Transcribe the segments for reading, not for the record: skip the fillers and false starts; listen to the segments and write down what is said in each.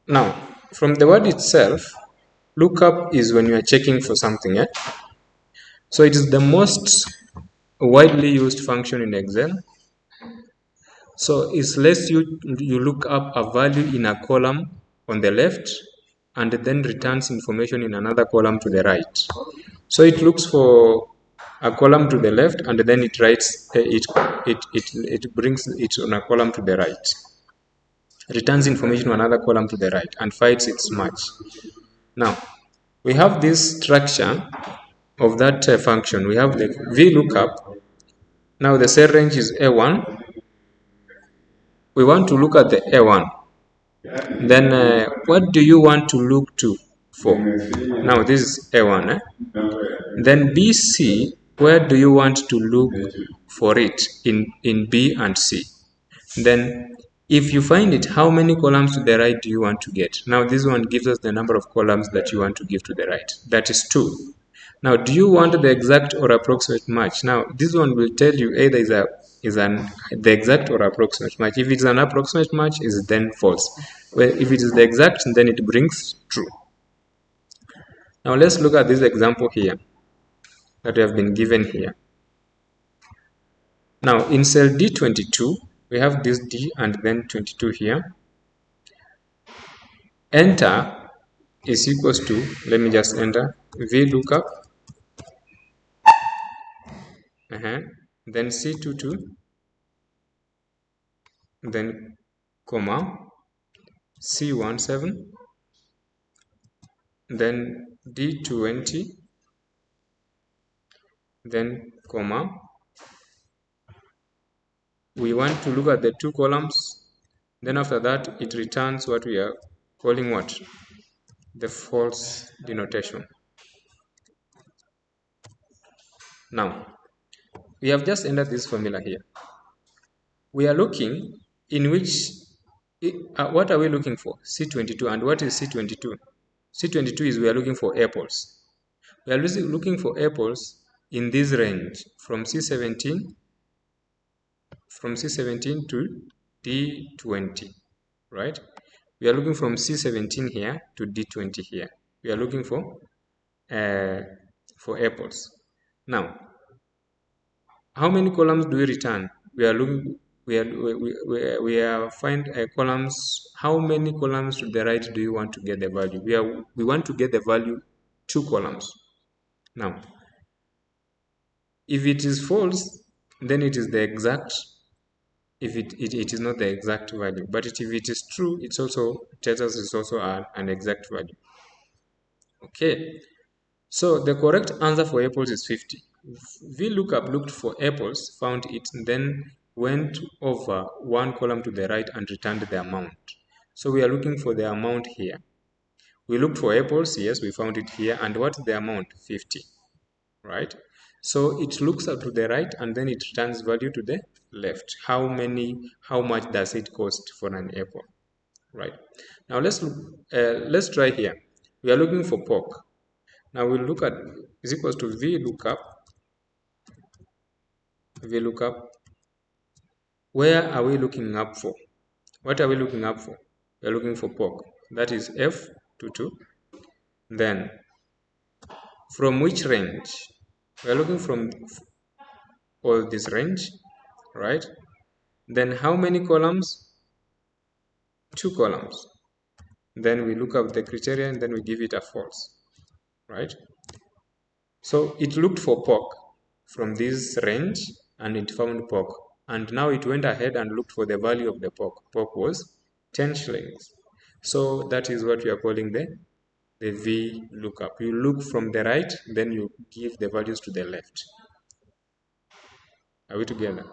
Now, from the word itself, lookup is when you are checking for something. So it is the most widely used function in Excel. So it lets you look up a value in a column on the left and then returns information in another column to the right. So it looks for a column to the left and then it writes it brings it on a column to the right, returns information to another column to the right, and finds its match. Now we have this structure of that function. We have the Vlookup. Now the cell range is A1. We want to look at the A1. Then what do you want to look to for? Now this is A1. Then BC, where do you want to look for it in B and C? Then if you find it, how many columns to the right do you want to get? Now this one gives us the number of columns that you want to give to the right. That is 2. Now do you want the exact or approximate match? Now this one will tell you either the exact or approximate match. If it's an approximate match, is then false. Well, if it is the exact, then it brings true. Now let's look at this example here that we have been given here. Now in cell D22, we have this D and then 22 here. Enter is equals to, let me just enter, Vlookup, then C22, then comma, C17, then D20, then comma. We want to look at the 2 columns. Then after that, it returns what we are calling what? The false denotation. Now, we have just entered this formula here. We are looking in which, what are we looking for? C22. And what is C22? C22 is we are looking for apples. We are looking for apples in this range from C17 to D20, right? We are looking from C17 here to D20 here. We are looking for apples. Now, how many columns do we return? We are looking. We are find columns. How many columns to the right do you want to get the value? We want to get the value 2 columns. Now, if it is false, then it is the exact. If it is not the exact value, but if it is true, it's also tells us it's also an exact value. Okay, so the correct answer for apples is 50. Vlookup looked for apples, found it, then went over 1 column to the right and returned the amount. So we are looking for the amount here. We looked for apples, yes, we found it here, and what's the amount? 50, right? So it looks up to the right and then it returns value to the left. How much does it cost for an apple, right? Now let's try here. We are looking for pork. Now we'll look at is equals to Vlookup. Where are we looking up for? What are we looking up for? We are looking for pork. That is F22. Then from which range? We are looking from all this range, right? Then how many columns? 2 columns. Then we look up the criteria and then we give it a false, right? So it looked for pork from this range and it found pork. And now it went ahead and looked for the value of the pork. Pork was 10 shillings. So that is what we are calling the Vlookup. You look from the right, then you give the values to the left. Are we together?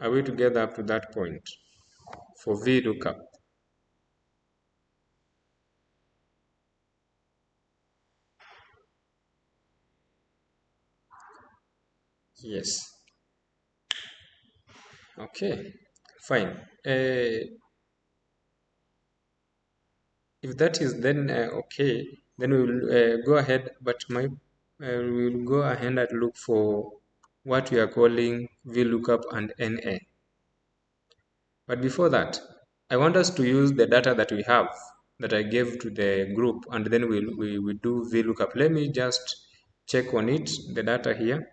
Are we together up to that point for Vlookup? Yes. Okay, fine. If that is then okay, then we will go ahead, but we will go ahead and look for what we are calling Vlookup and NA. But before that, I want us to use the data that we have that I gave to the group, and then we do VLOOKUP. Let me just check on it, the data here.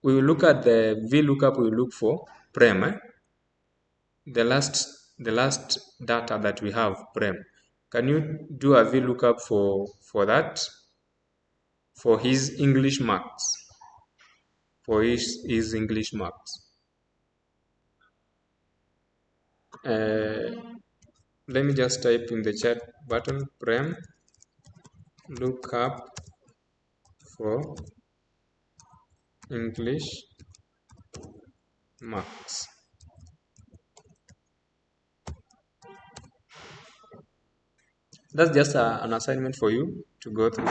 We will look at the VLOOKUP. We will look for prem, the last data that we have, prem. Can you do a VLOOKUP for that, for his English marks, for his English marks? Let me just type in the chat button, prem lookup for English marks. That's just an assignment for you to go through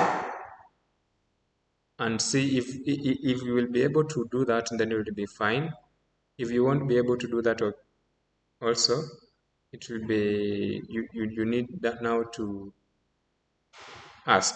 and see if you will be able to do that, then it will be fine. If you won't be able to do that also, it will be you need that now to ask.